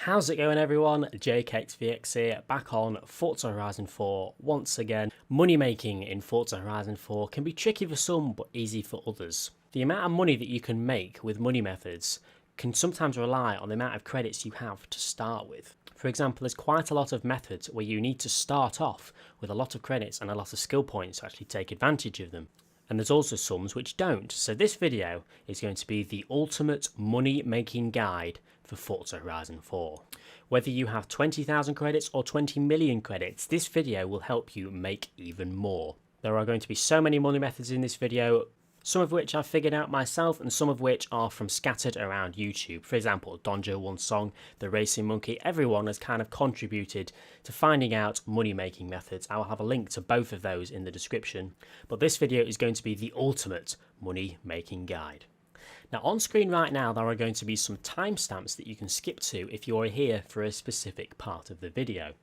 How's it going, everyone? JKXVX here, back on Forza Horizon 4 once again. Money making in Forza Horizon 4 can be tricky for some but easy for others. The amount of money that you can make with money methods can sometimes rely on the amount of credits you have to start with. For example, there's quite a lot of methods where you need to start off with a lot of credits and a lot of skill points to actually take advantage of them. And there's also some which don't. So this video is going to be the ultimate money making guide for Forza Horizon 4. Whether you have 20,000 credits or 20 million credits, this video will help you make even more. There are going to be so many money methods in this video, some of which I've figured out myself and some of which are from scattered around YouTube. For example, Donjo1 Song, The Racing Monkey, everyone has kind of contributed to finding out money making methods. I will have a link to both of those in the description. But this video is going to be the ultimate money making guide. Now on screen right now there are going to be some timestamps that you can skip to if you're here for a specific part of the video.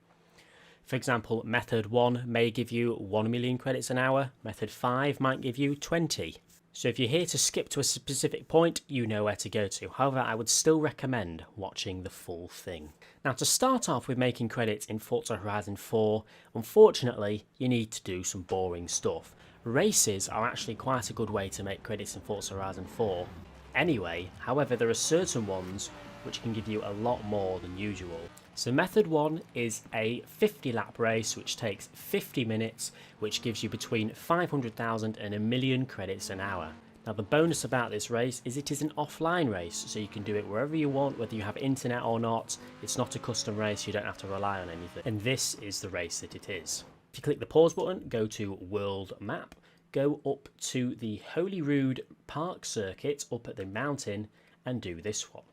For example, method 1 may give you 1 million credits an hour, method 5 might give you 20. So if you're here to skip to a specific point, you know where to go to. However, I would still recommend watching the full thing. Now to start off with making credits in Forza Horizon 4, unfortunately you need to do some boring stuff. Races are actually quite a good way to make credits in Forza Horizon 4 anyway, however there are certain ones which can give you a lot more than usual. So method 1 is a 50 lap race which takes 50 minutes, which gives you between 500,000 and a million credits an hour. Now the bonus about this race is it is an offline race, so you can do it wherever you want, whether you have internet or not. It's not a custom race, you don't have to rely on anything. And this is the race that it is. If you click the pause button, go to World Map, go up to the Holyrood Park circuit up at the mountain and do this one.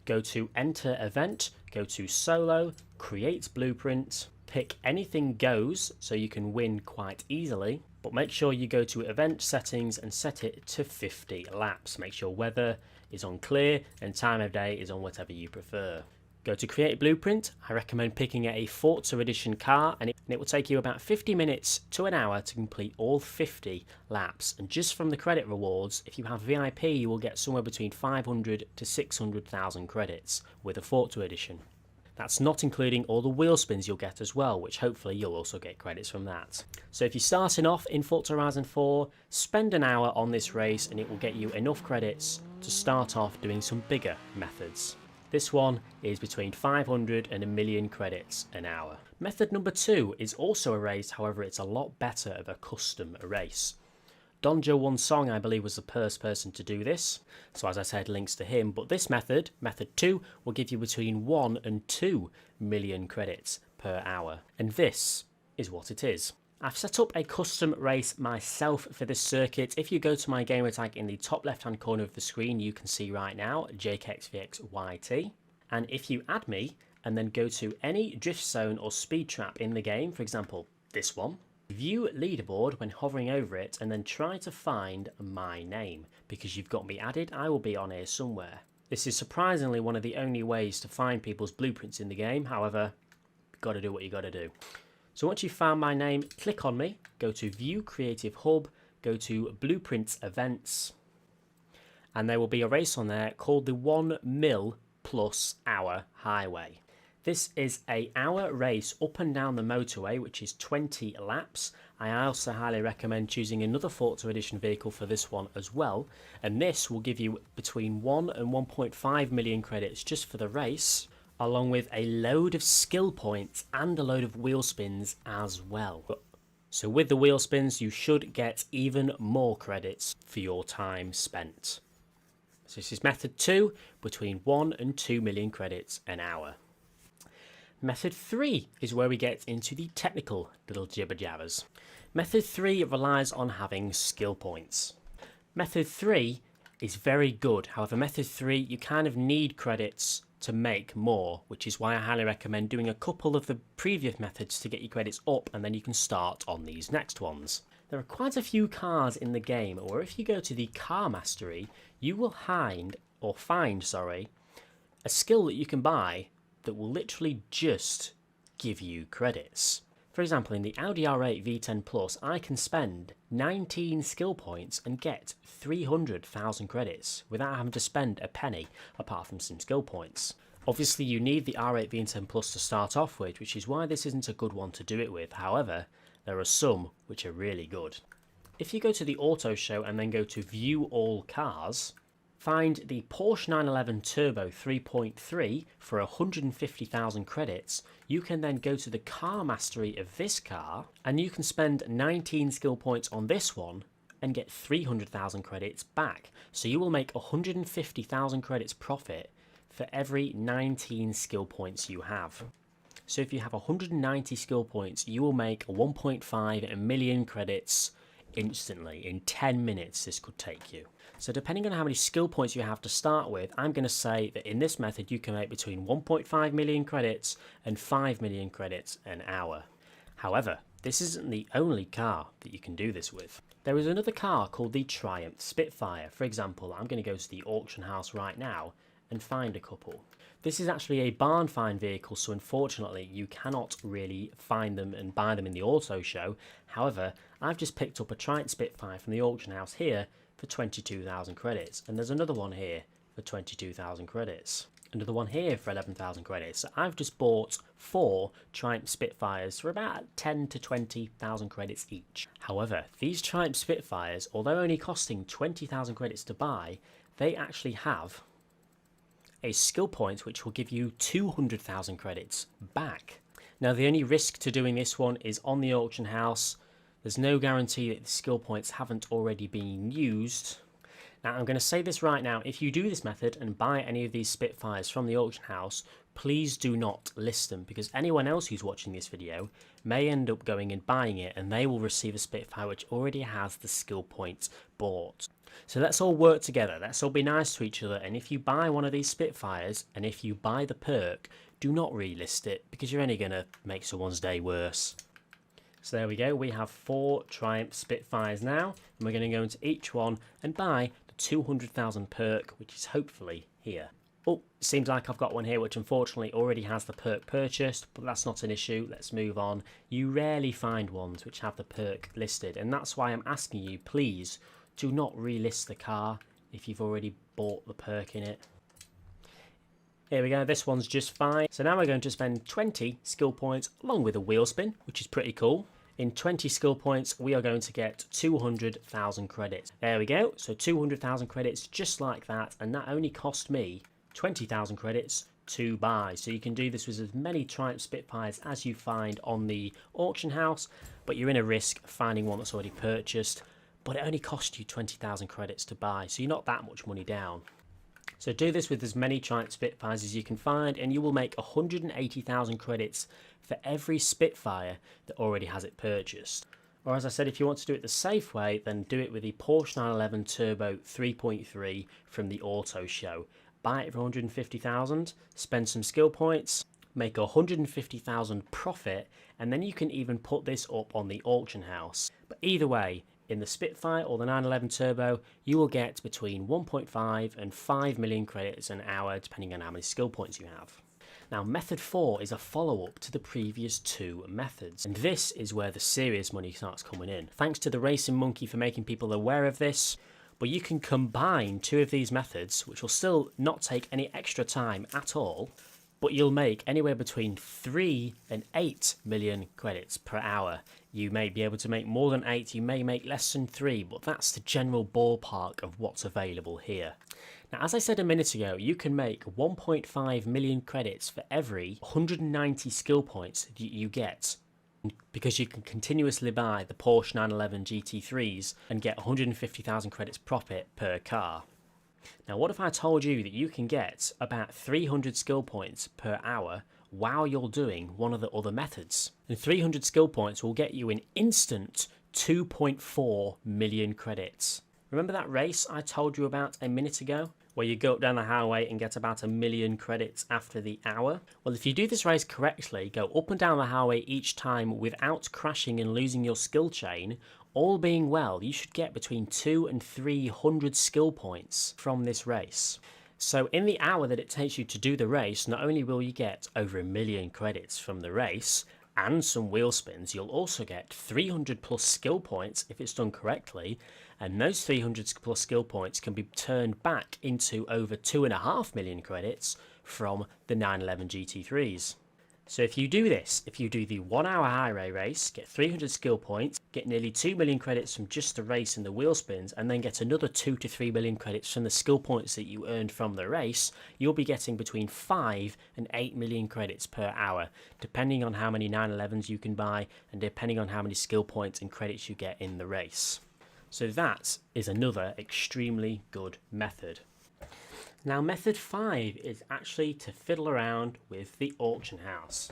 Go to Enter Event, go to Solo, Create Blueprint, pick Anything Goes so you can win quite easily, but make sure you go to Event Settings and set it to 50 laps. Make sure weather is on clear and time of day is on whatever you prefer. Go to Create Blueprint. I recommend picking a Forza Edition car and it will take you about 50 minutes to an hour to complete all 50 laps. And just from the credit rewards, if you have VIP, you will get somewhere between 500 to 600,000 credits with a Forza Edition. That's not including all the wheel spins you'll get as well, which hopefully you'll also get credits from that. So if you're starting off in Forza Horizon 4, spend an hour on this race and it will get you enough credits to start off doing some bigger methods. This one is between 500 and a million credits an hour. Method number 2 is also a race, however it's a lot better of a custom race. Donjo1 Song, I believe, was the first person to do this, so as I said, links to him, but this method, method 2, will give you between 1 and 2 million credits per hour. And this is what it is. I've set up a custom race myself for this circuit. If you go to my gamertag in the top left hand corner of the screen, you can see right now JKXVXYT. And if you add me and then go to any drift zone or speed trap in the game, for example this one, view leaderboard when hovering over it and then try to find my name. Because you've got me added, I will be on here somewhere. This is surprisingly one of the only ways to find people's blueprints in the game, however, you've got to do what you got to do. So once you've found my name, click on me, go to View Creative Hub, go to Blueprints Events, and there will be a race on there called the 1 mil plus hour highway. This is an hour race up and down the motorway, which is 20 laps. I also highly recommend choosing another Forza Edition vehicle for this one as well, and this will give you between 1 and 1.5 million credits just for the race, along with a load of skill points and a load of wheel spins as well. So with the wheel spins you should get even more credits for your time spent. So this is method 2, between 1 and 2 million credits an hour. Method 3 is where we get into the technical little jibber jabbers. Method 3 relies on having skill points. Method 3 is very good, however method 3 you kind of need credits to make more, which is why I highly recommend doing a couple of the previous methods to get your credits up and then you can start on these next ones. There are quite a few cars in the game, or if you go to the car mastery, you will find a skill that you can buy that will literally just give you credits. For example, in the Audi R8 V10 Plus, I can spend 19 skill points and get 300,000 credits without having to spend a penny apart from some skill points. Obviously you need the R8 V10 Plus to start off with, which is why this isn't a good one to do it with. However, there are some which are really good. If you go to the auto show and then go to view all cars, find the Porsche 911 Turbo 3.3 for 150,000 credits, you can then go to the car mastery of this car and you can spend 19 skill points on this one and get 300,000 credits back. So you will make 150,000 credits profit for every 19 skill points you have. So if you have 190 skill points, you will make 1.5 million credits instantly. In 10 minutes this could take you. So depending on how many skill points you have to start with, I'm going to say that in this method you can make between 1.5 million credits and 5 million credits an hour. However, this isn't the only car that you can do this with. There is another car called the Triumph Spitfire. For example, I'm going to go to the auction house right now and find a couple. This is actually a barn find vehicle, so unfortunately you cannot really find them and buy them in the auto show. However, I've just picked up a Triumph Spitfire from the auction house here for 22,000 credits, and there's another one here for 22,000 credits. Another one here for 11,000 credits. So I've just bought 4 Triumph Spitfires for about 10 to 20,000 credits each. However, these Triumph Spitfires, although only costing 20,000 credits to buy, they actually have a skill point which will give you 200,000 credits back. Now the only risk to doing this one is on the auction house. There's no guarantee that the skill points haven't already been used. Now I'm going to say this right now, if you do this method and buy any of these Spitfires from the auction house, please do not list them, because anyone else who's watching this video may end up going and buying it and they will receive a Spitfire which already has the skill points bought. So let's all work together, let's all be nice to each other, and if you buy one of these Spitfires and if you buy the perk, do not relist it, because you're only going to make someone's day worse. So there we go, we have 4 Triumph Spitfires now, and we're going to go into each one and buy the 200,000 perk, which is hopefully here. Oh, seems like I've got one here which unfortunately already has the perk purchased, but that's not an issue, let's move on. You rarely find ones which have the perk listed, and that's why I'm asking you, please do not relist the car if you've already bought the perk in it. Here we go, this one's just fine. So now we're going to spend 20 skill points along with a wheel spin, which is pretty cool. In 20 skill points, we are going to get 200,000 credits. There we go, so 200,000 credits just like that, and that only cost me 20,000 credits to buy. So you can do this with as many Triumph Spitfires as you find on the auction house, but you're in a risk of finding one that's already purchased, but it only cost you 20,000 credits to buy, so you're not that much money down. So do this with as many Triumph Spitfires as you can find, and you will make 180,000 credits for every Spitfire that already has it purchased. Or as I said, if you want to do it the safe way, then do it with the Porsche 911 Turbo 3.3 from the auto show. Buy it for 150,000, spend some skill points, make 150,000 profit, and then you can even put this up on the auction house. But either way, in the Spitfire or the 911 Turbo, you will get between 1.5 and 5 million credits an hour, depending on how many skill points you have. Now, method 4 is a follow-up to the previous 2 methods, and this is where the serious money starts coming in. Thanks to the Racing Monkey for making people aware of this, but you can combine 2 of these methods, which will still not take any extra time at all, but you'll make anywhere between 3 and 8 million credits per hour. You may be able to make more than 8, you may make less than 3, but that's the general ballpark of what's available here. Now, as I said a minute ago, you can make 1.5 million credits for every 190 skill points that you get, because you can continuously buy the Porsche 911 GT3s and get 150,000 credits profit per car. Now, what if I told you that you can get about 300 skill points per hour while you're doing one of the other methods? And 300 skill points will get you an instant 2.4 million credits. Remember that race I told you about a minute ago, where you go up down the highway and get about 1 million credits after the hour? Well, if you do this race correctly, go up and down the highway each time without crashing and losing your skill chain, all being well, you should get between 200 and 300 skill points from this race. So in the hour that it takes you to do the race, not only will you get over 1 million credits from the race and some wheel spins, you'll also get 300 plus skill points if it's done correctly, and those 300 plus skill points can be turned back into over 2.5 million credits from the 911 GT3s. So if you do this, if you do the 1 hour highway race, get 300 skill points, get nearly 2 million credits from just the race and the wheel spins, and then get another 2 to 3 million credits from the skill points that you earned from the race, you'll be getting between 5 and 8 million credits per hour, depending on how many 911s you can buy and depending on how many skill points and credits you get in the race. So that is another extremely good method. Now method 5 is actually to fiddle around with the auction house.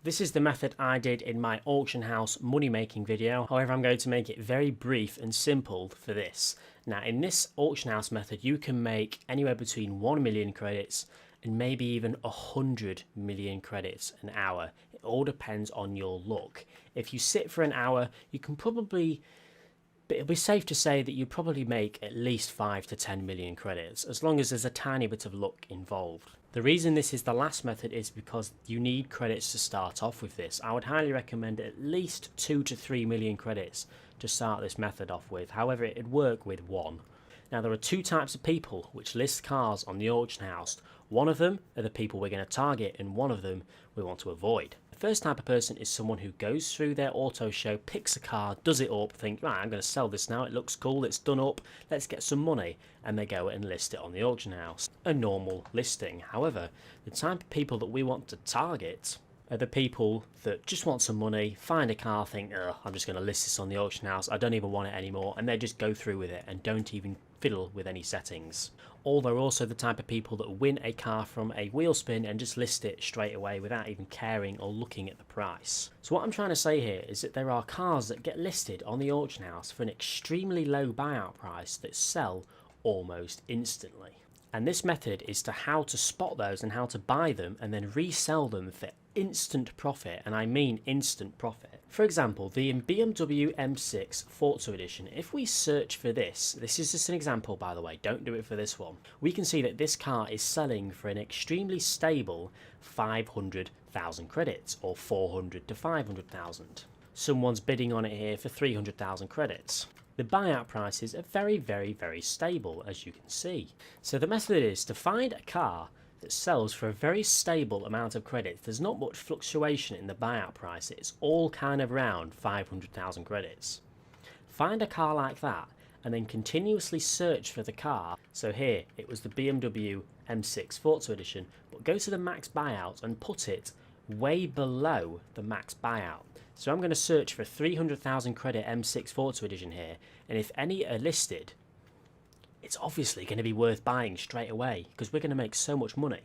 This is the method I did in my auction house money making video, however I'm going to make it very brief and simple for this. Now in this auction house method you can make anywhere between 1 million credits and maybe even 100 million credits an hour. It all depends on your luck. If you sit for an hour you can probably... But it'll be safe to say that you probably make at least 5 to 10 million credits, as long as there's a tiny bit of luck involved. The reason this is the last method is because you need credits to start off with this. I would highly recommend at least 2 to 3 million credits to start this method off with, however it'd work with 1. Now there are 2 types of people which list cars on the auction house. One of them are the people we're going to target and one of them we want to avoid. The first type of person is someone who goes through their auto show, picks a car, does it up, think, right, I'm going to sell this now, it looks cool, it's done up, let's get some money, and they go and list it on the auction house. A normal listing. However, the type of people that we want to target are the people that just want some money, find a car, think, I'm just going to list this on the auction house, I don't even want it anymore, and they just go through with it and don't even fiddle with any settings. Or they're also the type of people that win a car from a wheel spin and just list it straight away without even caring or looking at the price. So what I'm trying to say here is that there are cars that get listed on the auction house for an extremely low buyout price that sell almost instantly. And this method is to how to spot those and how to buy them and then resell them for instant profit, and I mean instant profit. For example, the BMW M6 Forza edition, if we search for this is just an example by the way, don't do it for this one, we can see that this car is selling for an extremely stable 500,000 credits, or 400 to 500,000. Someone's bidding on it here for 300,000 credits. The buyout prices are very, very, very stable, as you can see. So the method is to find a car that sells for a very stable amount of credits. There's not much fluctuation in the buyout price. It's all kind of around 500,000 credits. Find a car like that and then continuously search for the car. So here it was the BMW M6 Forza edition, but go to the max buyout and put it way below the max buyout. So I'm going to search for 300,000 credit M6 Forza edition here, and if any are listed, it's obviously going to be worth buying straight away because we're going to make so much money.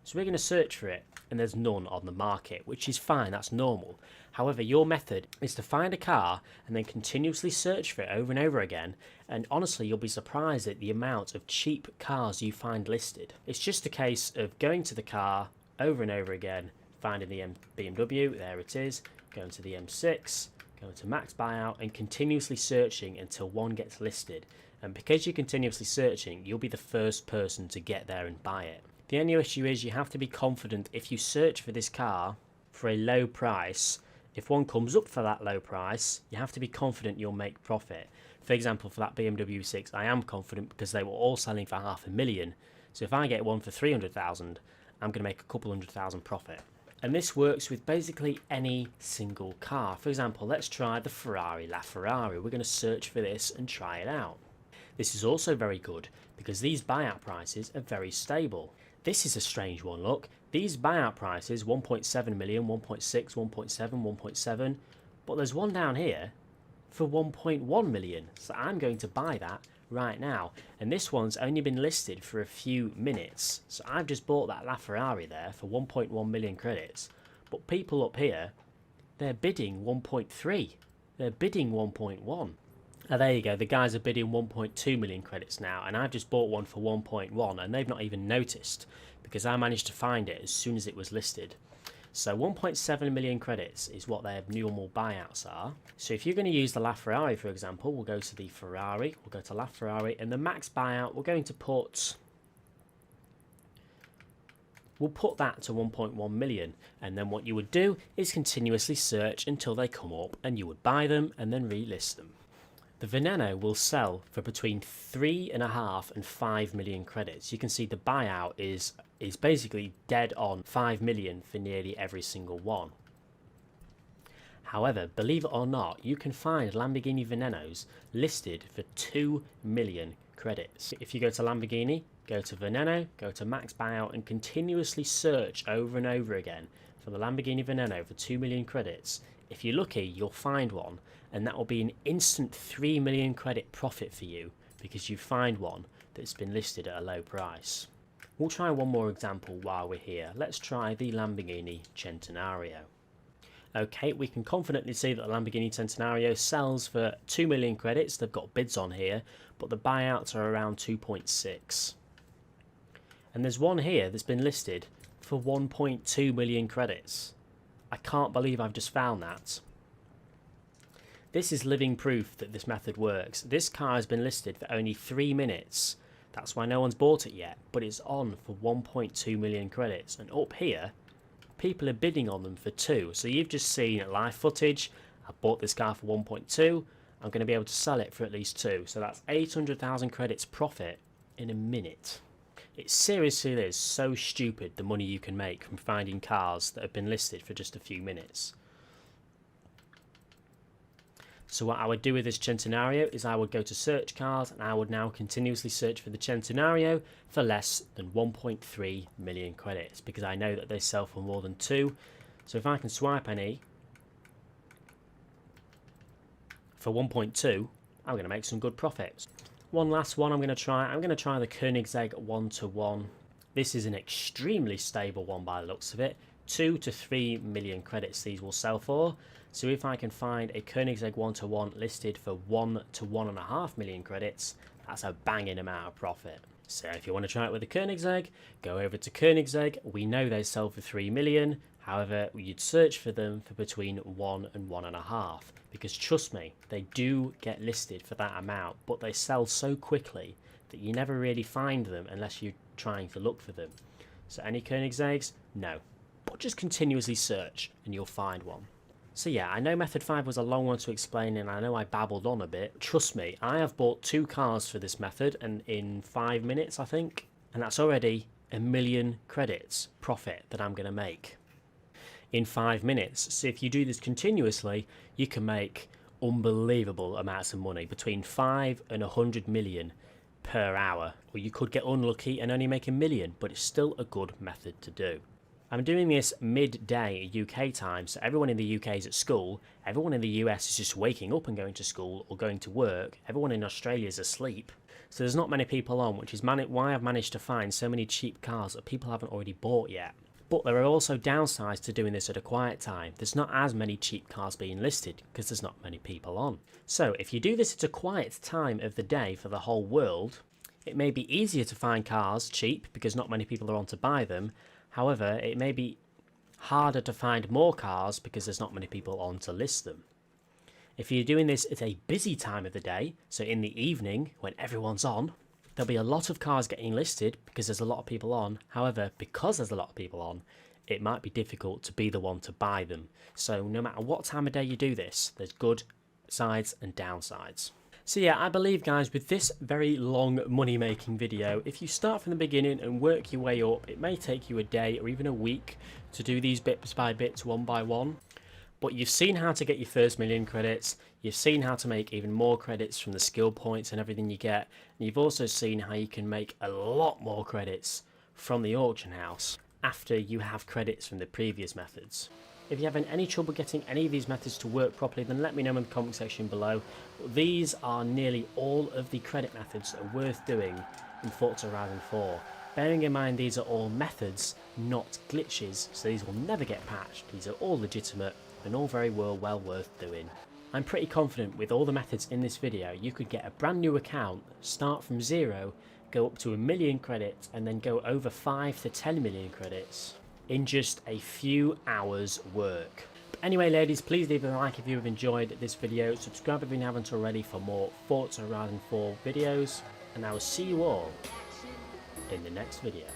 So we're going to search for it and there's none on the market, which is fine, that's normal. However, your method is to find a car and then continuously search for it over and over again, and honestly you'll be surprised at the amount of cheap cars you find listed. It's just a case of going to the car over and over again, finding the BMW, there it is, going to the M6, going to max buyout and continuously searching until one gets listed. And because you're continuously searching, you'll be the first person to get there and buy it. The only issue is you have to be confident if you search for this car for a low price, if one comes up for that low price, you have to be confident you'll make profit. For example, for that BMW 6, I am confident because they were all selling for 500,000. So if I get one for 300,000, I'm going to make a couple 100,000 profit. And this works with basically any single car. For example, let's try the Ferrari LaFerrari. We're going to search for this and try it out. This is also very good because these buyout prices are very stable. This is a strange one, look. These buyout prices, 1.7 million, 1.6, 1.7, 1.7, but there's one down here for 1.1 million. So I'm going to buy that right now. And this one's only been listed for a few minutes. So I've just bought that LaFerrari there for 1.1 million credits. But people up here, they're bidding 1.3. They're bidding 1.1. Now there you go, the guys are bidding 1.2 million credits now, and I've just bought one for 1.1 and they've not even noticed because I managed to find it as soon as it was listed. So 1.7 million credits is what their normal buyouts are. So if you're going to use the LaFerrari, for example, we'll go to the Ferrari, we'll go to LaFerrari, and the max buyout we're going to put... We'll put that to 1.1 million, and then what you would do is continuously search until they come up and you would buy them and then relist them. The Veneno will sell for between 3.5 and 5 million credits. You can see the buyout is basically dead on 5 million for nearly every single one. However, believe it or not, you can find Lamborghini Venenos listed for 2 million credits. If you go to Lamborghini, go to Veneno, go to Max Buyout and continuously search over and over again for the Lamborghini Veneno for 2 million credits, if you're lucky, you'll find one, and that will be an instant 3 million credit profit for you because you find one that's been listed at a low price. We'll try one more example while we're here. Let's try the Lamborghini Centenario. Okay, we can confidently see that the Lamborghini Centenario sells for 2 million credits. They've got bids on here, but the buyouts are around 2.6. And there's one here that's been listed for 1.2 million credits. I can't believe I've just found that. This is living proof that this method works. This car has been listed for only 3 minutes. That's why no one's bought it yet, but it's on for 1.2 million credits. And up here, people are bidding on them for 2. So you've just seen live footage. I bought this car for 1.2. I'm going to be able to sell it for at least 2. So that's 800,000 credits profit in a minute. It seriously is so stupid the money you can make from finding cars that have been listed for just a few minutes. So what I would do with this Centenario is I would go to search cars and I would now continuously search for the Centenario for less than 1.3 million credits because I know that they sell for more than 2. So if I can swipe any for 1.2, I'm going to make some good profits. One last one I'm going to try. I'm going to try the Koenigsegg 1-to-1. This is an extremely stable one by the looks of it. 2 to 3 million credits these will sell for. So if I can find a Koenigsegg 1-to-1 listed for 1 to 1.5 million credits, that's a banging amount of profit. So if you want to try it with a Koenigsegg, go over to Koenigsegg. We know they sell for 3 million. However, you'd search for them for between 1 and 1.5. Because trust me, they do get listed for that amount, but they sell so quickly that you never really find them unless you're trying to look for them. So any Koenigsegg's? No. But just continuously search and you'll find one. So yeah, I know method 5 was a long one to explain and I know I babbled on a bit. Trust me, I have bought 2 cars for this method and in 5 minutes I think. And that's already 1 million credits profit that I'm going to make in 5 minutes. So if you do this continuously, you can make unbelievable amounts of money, between 5 and 100 million per hour. Or you could get unlucky and only make 1 million, but it's still a good method to do. I'm doing this midday UK time, so everyone in the UK is at school, everyone in the US is just waking up and going to school or going to work, everyone in Australia is asleep. So there's not many people on, which is why I've managed to find so many cheap cars that people haven't already bought yet. But there are also downsides to doing this at a quiet time. There's not as many cheap cars being listed because there's not many people on. So if you do this at a quiet time of the day for the whole world, it may be easier to find cars cheap because not many people are on to buy them. However, it may be harder to find more cars because there's not many people on to list them. If you're doing this at a busy time of the day, so in the evening when everyone's on, there'll be a lot of cars getting listed because there's a lot of people on. However, because there's a lot of people on, it might be difficult to be the one to buy them. So no matter what time of day you do this, there's good sides and downsides. So yeah, I believe guys, with this very long money making video, if you start from the beginning and work your way up, it may take you a day or even a week to do these bits by bits, one by one. But you've seen how to get your first 1 million credits, you've seen how to make even more credits from the skill points and everything you get, and you've also seen how you can make a lot more credits from the auction house after you have credits from the previous methods. If you're having any trouble getting any of these methods to work properly, then let me know in the comment section below. These are nearly all of the credit methods that are worth doing in Forza Horizon 4. Bearing in mind these are all methods, not glitches, so these will never get patched. These are all legitimate and all very well worth doing. I'm pretty confident with all the methods in this video, you could get a brand new account, start from 0, go up to 1 million credits, and then go over 5 to 10 million credits in just a few hours work. But anyway ladies, please leave a like if you have enjoyed this video, subscribe if you haven't already for more Forza Horizon 4 videos, and I will see you all in the next video.